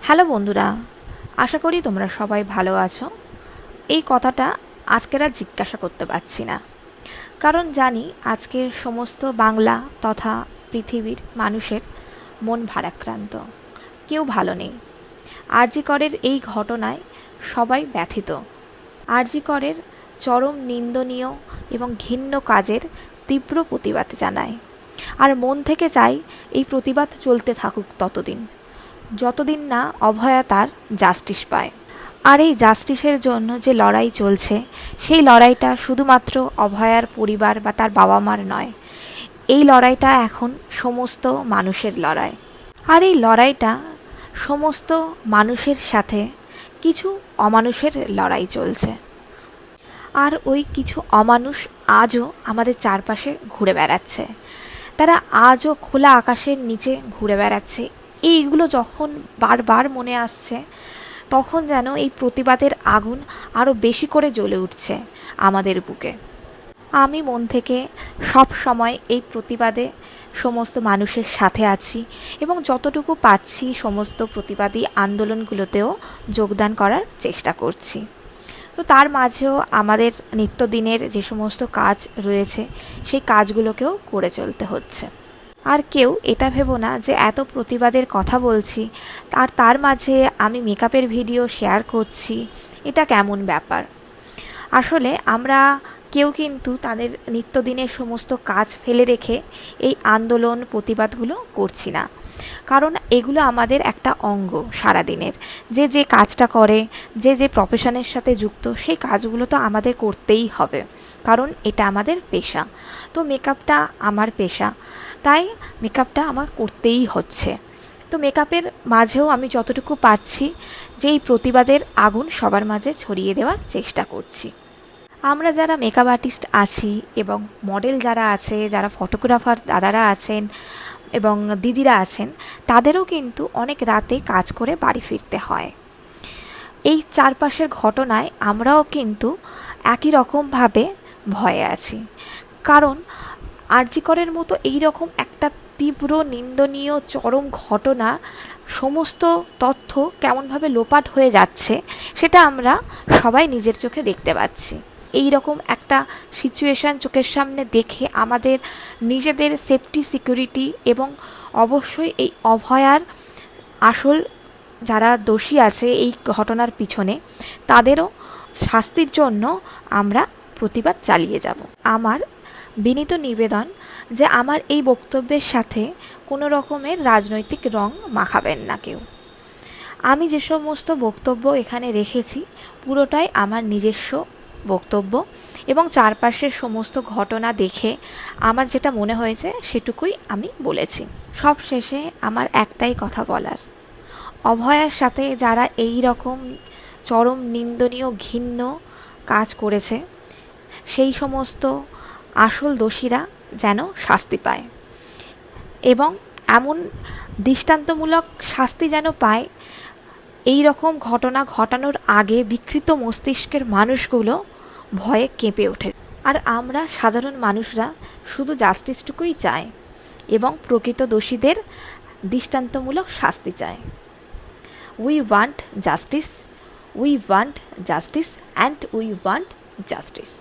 Hello বন্ধুরা, আশা করি তোমরা সবাই ভালো আছো। এই কথাটা আজকের আর জিজ্ঞাসা করতে পারছি না, কারণ জানি আজকের সমস্ত বাংলা তথা পৃথিবীর মানুষের মন ভারাক্রান্ত, কেউ ভালো নেই। আরজি করের এই ঘটনায় সবাই ব্যথিত। আরজি করের চরম নিন্দনীয় এবং ঘৃণ্য কাজের তীব্র প্রতিবাদ জানায়, আর মন থেকে চাই এই প্রতিবাদ চলতে থাকুক ততদিন, যতদিন না অভয়া তার জাস্টিস পায়। আর এই জাস্টিসের জন্য যে লড়াই চলছে, সেই লড়াইটা শুধুমাত্র অভয়ার পরিবার বা তার বাবা মার নয়, এই লড়াইটা এখন সমস্ত মানুষের লড়াই। আর এই লড়াইটা সমস্ত মানুষের সাথে কিছু অমানুষের লড়াই চলছে। আর ওই কিছু অমানুষ আজও আমাদের চারপাশে ঘুরে বেড়াচ্ছে। তারা আজও খোলা আকাশের নিচে ঘুরে বেড়াচ্ছে। এইগুলো যখন বারবার মনে আসছে, তখন যেন এই প্রতিবাদের আগুন আরও বেশি করে জ্বলে উঠছে আমাদের বুকে। আমি মন থেকে সব সময় এই প্রতিবাদে সমস্ত মানুষের সাথে আছি এবং যতটুকু পাচ্ছি সমস্ত প্রতিবাদী আন্দোলনগুলোতেও যোগদান করার চেষ্টা করছি। তো তার মাঝেও আমাদের নিত্যদিনের যে সমস্ত কাজ রয়েছে, সেই কাজগুলোকেও করে চলতে হচ্ছে। আর কেউ এটা ভেবো না যে এত প্রতিবাদের কথা বলছি আর তার মাঝে আমি মেকআপের ভিডিও শেয়ার করছি, এটা কেমন ব্যাপার। আসলে আমরা কেউ কিন্তু তাদের নিত্যদিনের সমস্ত কাজ ফেলে রেখে এই আন্দোলন প্রতিবাদগুলো করছি না, কারণ এগুলো আমাদের একটা অঙ্গ সারাদিনের। যে যে কাজটা করে, যে যে প্রফেশনের সাথে যুক্ত, সেই কাজগুলো তো আমাদের করতেই হবে, কারণ এটা আমাদের পেশা। তো মেকআপটা আমার পেশা, তাই মেকআপটা আমার করতেই হচ্ছে। তো মেকআপের মাঝেও আমি যতটুকু পাচ্ছি যে এই প্রতিবাদের আগুন সবার মাঝে ছড়িয়ে দেওয়ার চেষ্টা করছি। আমরা যারা মেকআপ আর্টিস্ট আছি এবং মডেল যারা আছে, যারা ফটোগ্রাফার দাদারা আছেন এবং দিদিরা আছেন, তাদেরও কিন্তু অনেক রাতে কাজ করে বাড়ি ফিরতে হয়। এই চারপাশের ঘটনায় আমরাও কিন্তু একই রকমভাবে ভয়ে আছি, কারণ আরজি করের মতো এই রকম একটা তীব্র নিন্দনীয় চরম ঘটনা, সমস্ত তথ্য কেমনভাবে লোপাট হয়ে যাচ্ছে সেটা আমরা সবাই নিজের চোখে দেখতে পাচ্ছি। এই রকম একটা সিচুয়েশান চোখের সামনে দেখে আমাদের নিজেদের সেফটি সিকিউরিটি এবং অবশ্যই এই অভয়ার আসল যারা দোষী আছে এই ঘটনার পিছনে, তাদেরও শাস্তির জন্য আমরা প্রতিবাদ চালিয়ে যাব। আমার বিনীত নিবেদন যে আমার এই বক্তব্যের সাথে কোনো রকমের রাজনৈতিক রং মাখাবেন না কেউ। আমি যে সমস্ত বক্তব্য এখানে রেখেছি পুরোটাই আমার নিজস্ব বক্তব্য এবং চারপাশের সমস্ত ঘটনা দেখে আমার যেটা মনে হয়েছে সেটুকুই আমি বলেছি। সব শেষে আমার একটাই কথা বলার, অভয়ার সাথে যারা এই রকম চরম নিন্দনীয় ঘৃণ্য কাজ করেছে, সেই সমস্ত আসল দোষীরা যেন শাস্তি পায় এবং এমন দৃষ্টান্তমূলক শাস্তি যেন পায়, এই রকম ঘটনা ঘটানোর আগে বিকৃত মস্তিষ্কের মানুষগুলো ভয়ে কেঁপে ওঠে। আর আমরা সাধারণ মানুষরা শুধু জাস্টিসটুকুই চাই এবং প্রকৃত দোষীদের দৃষ্টান্তমূলক শাস্তি চাই। We want justice, we want justice and we want justice.